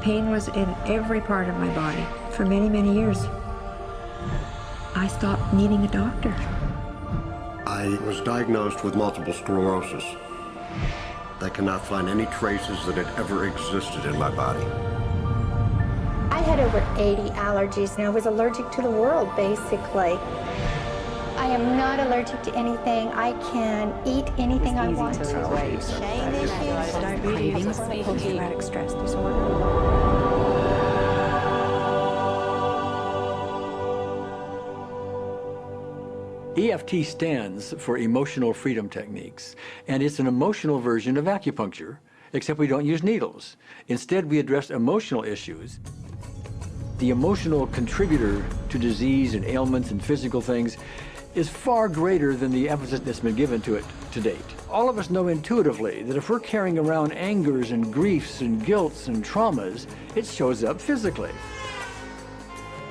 Pain was in every part of my body for many, many years. I stopped needing a doctor. I was diagnosed with multiple sclerosis. They cannot find any traces that it ever existed in my body. I had over 80 allergies, and I was allergic to the world, basically. I am not allergic to anything. I can eat anything I want to. Shame issues, cravings, post-traumatic stress disorder. EFT stands for Emotional Freedom Techniques, and it's an emotional version of acupuncture, except we don't use needles. Instead, we address emotional issues. The emotional contributor to disease and ailments and physical things is far greater than the emphasis that's been given to it to date. All of us know intuitively that if we're carrying around angers and griefs and guilts and traumas, it shows up physically.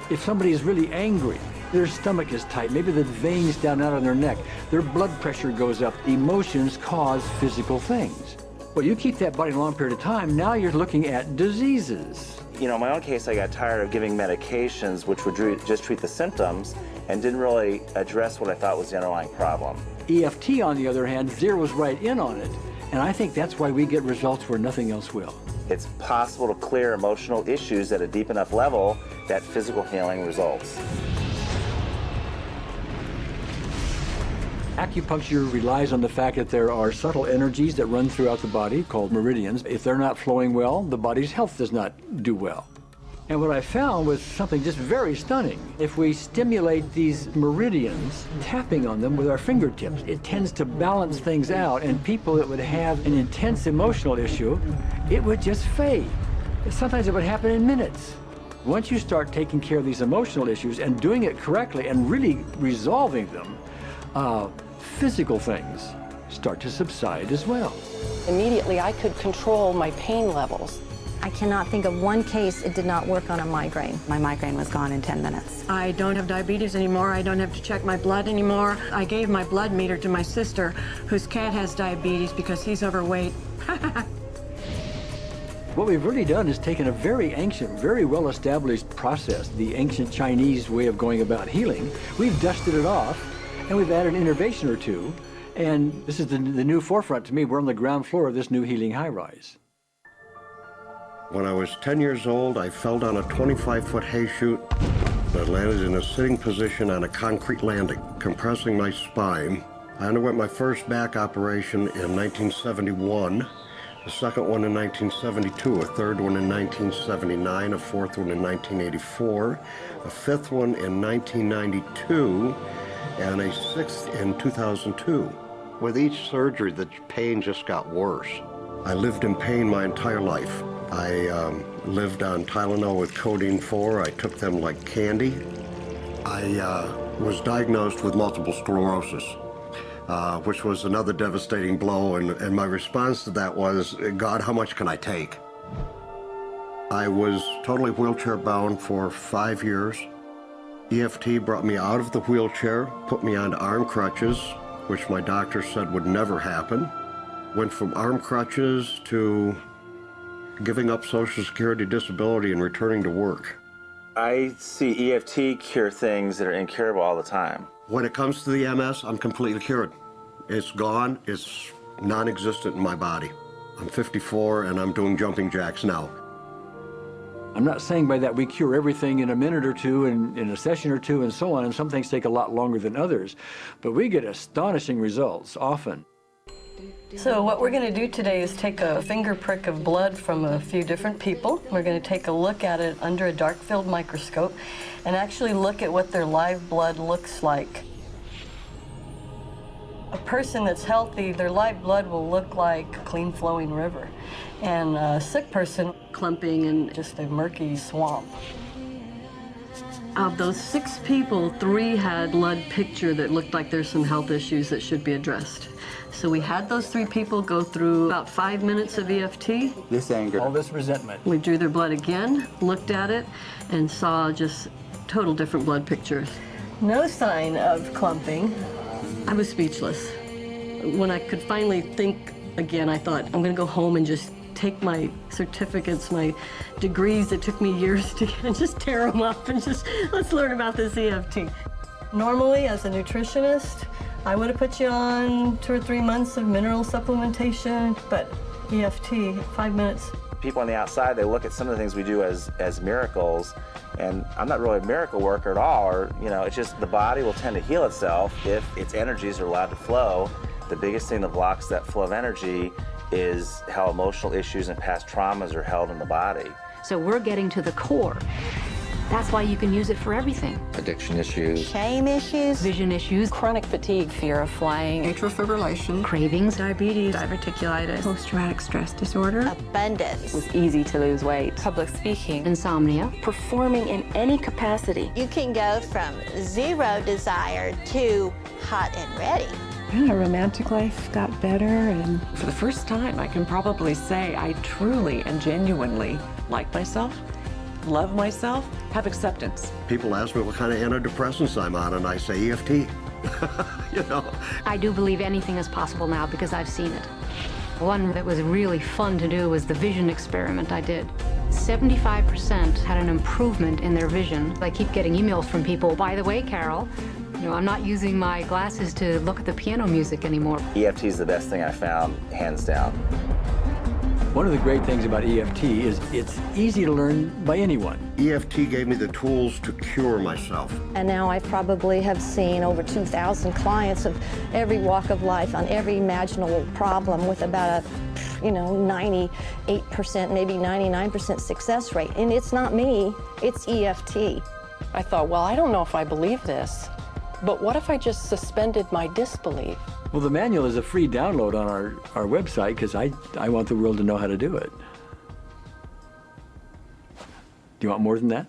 If somebody is really angry, their stomach is tight, maybe the veins down out of their neck, their blood pressure goes up, emotions cause physical things. Well, you keep that body a long period of time, now you're looking at diseases. You know, in my own case, I got tired of giving medications which would just treat the symptoms and didn't really address what I thought was the underlying problem. EFT, on the other hand, zeroes right in on it, and I think that's why we get results where nothing else will. It's possible to clear emotional issues at a deep enough level that physical healing results. Acupuncture relies on the fact that there are subtle energies that run throughout the body called meridians. If they're not flowing well, the body's health does not do well. And what I found was something just very stunning. If we stimulate these meridians, tapping on them with our fingertips, it tends to balance things out, and people that would have an intense emotional issue, it would just fade. Sometimes it would happen in minutes. Once you start taking care of these emotional issues and doing it correctly and really resolving them, physical things start to subside as well. Immediately, I could control my pain levels. I cannot think of one case it did not work on a migraine. My migraine was gone in 10 minutes. I don't have diabetes anymore. I don't have to check my blood anymore. I gave my blood meter to my sister, whose cat has diabetes because he's overweight. What we've really done is taken a very ancient, very well-established process, the ancient Chinese way of going about healing. We've dusted it off, and we've added an innovation or two, and this is the new forefront to me. We're on the ground floor of this new healing high-rise. When I was 10 years old, I fell down a 25-foot hay chute. I landed in a sitting position on a concrete landing, compressing my spine. I underwent my first back operation in 1971, a second one in 1972, a third one in 1979, a fourth one in 1984, a fifth one in 1992, and a sixth in 2002. With each surgery, the pain just got worse. I lived in pain my entire life. I lived on Tylenol with codeine 4. I took them like candy. I was diagnosed with multiple sclerosis, which was another devastating blow, and my response to that was, God, how much can I take? I was totally wheelchair bound for 5 years. EFT brought me out of the wheelchair, put me onto arm crutches, which my doctor said would never happen. Went from arm crutches to giving up Social Security disability and returning to work. I see EFT cure things that are incurable all the time. When it comes to the MS, I'm completely cured. It's gone, it's non-existent in my body. I'm 54 and I'm doing jumping jacks now. I'm not saying by that we cure everything in a minute or two, and in a session or two, and so on, and some things take a lot longer than others, but we get astonishing results often. So what we're going to do today is take a finger prick of blood from a few different people. We're going to take a look at it under a dark field microscope and actually look at what their live blood looks like. A person that's healthy, their live blood will look like a clean flowing river, and a sick person clumping in just a murky swamp. Of those 6 people, 3 had blood picture that looked like there's some health issues that should be addressed. So we had those 3 people go through about 5 minutes of EFT. This anger. All this resentment. We drew their blood again, looked at it, and saw just total different blood pictures. No sign of clumping. I was speechless. When I could finally think again, I thought, I'm going to go home and just take my certificates, my degrees that took me years to get, and just tear them up and just, let's learn about this EFT. Normally, as a nutritionist, I would have put you on 2 or 3 months of mineral supplementation, but EFT, 5 minutes. People on the outside, they look at some of the things we do as miracles, and I'm not really a miracle worker at all, or, you know, it's just the body will tend to heal itself if its energies are allowed to flow. The biggest thing that blocks that flow of energy is how emotional issues and past traumas are held in the body. So we're getting to the core. That's why you can use it for everything. Addiction issues. Shame issues. Vision issues. Chronic fatigue. Fear of flying. Atrial fibrillation. Cravings. Diabetes. Diverticulitis. Post-traumatic stress disorder. Abundance. It was easy to lose weight. Public speaking. Insomnia. Performing in any capacity. You can go from 0 desire to hot and ready. My romantic life got better, and for the first time I can probably say I truly and genuinely like myself, love myself, have acceptance. People ask me what kind of antidepressants I'm on, and I say EFT. You know. I do believe anything is possible now because I've seen it. One that was really fun to do was the vision experiment I did. 75% had an improvement in their vision. I keep getting emails from people, by the way, Carol, you know, I'm not using my glasses to look at the piano music anymore. EFT is the best thing I found, hands down. One of the great things about EFT is it's easy to learn by anyone. EFT gave me the tools to cure myself. And now I probably have seen over 2,000 clients of every walk of life on every imaginable problem with about a, 98%, maybe 99% success rate. And it's not me, it's EFT. I thought, well, I don't know if I believe this, but what if I just suspended my disbelief? Well, the manual is a free download on our website because I want the world to know how to do it. Do you want more than that?